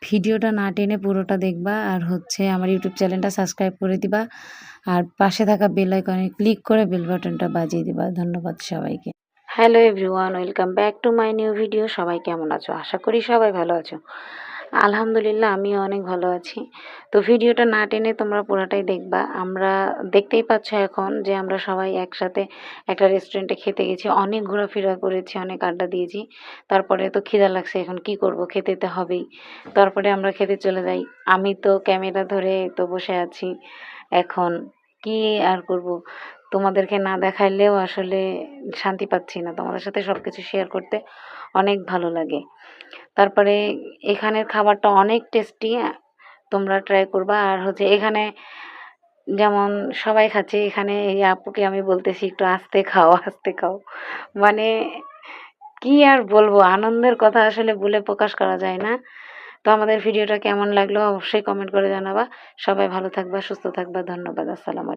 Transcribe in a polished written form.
ভিডিওটা না টেনে পুরোটা দেখবা, আর আমার ইউটিউব চ্যানেলটা সাবস্ক্রাইব করে দিবা, আর পাশে থাকা বেল আইকনে ক্লিক করে বেল বাটনটা বাজিয়ে দিবা। ধন্যবাদ সবাইকে। Hello everyone, welcome back to my new video. সবাই কেমন আছো? আশা করি সবাই ভালো আছো। আলহামদুলিল্লাহ, আমিও অনেক ভালো আছি। তো ভিডিওটা না টেনে তোমরা পুরোটাই দেখবা। আমরা দেখতেই পাচ্ছ এখন যে আমরা সবাই একসাথে একটা রেস্টুরেন্টে খেতে গেছি, অনেক ঘোরাফেরা করেছি, অনেক আড্ডা দিয়েছি। তারপরে তো খিদা লাগছে, এখন কি করব, খেতে তো হবেই। তারপরে আমরা খেতে চলে যাই। আমি তো ক্যামেরা ধরে তো বসে আছি। এখন কি আর করব, তোমাদেরকে না দেখাইলেও আসলে শান্তি পাচ্ছি না। তোমাদের সাথে সব কিছু শেয়ার করতে অনেক ভালো লাগে। তারপরে এখানের খাবারটা অনেক টেস্টি, তোমরা ট্রাই করবা। আর এখানে যেমন সবাই খাচ্ছে, এখানে এই আপুকে আমি বলতেছি একটু আস্তে খাও, আস্তে খাও। মানে কি আর বলবো, আনন্দের কথা আসলে বলে প্রকাশ করা যায় না। তো আমাদের ভিডিওটা কেমন লাগলো অবশ্যই কমেন্ট করে জানাবা। সবাই ভালো থাকবা, সুস্থ থাকবা। ধন্যবাদ। আসসালামু আলাইকুম।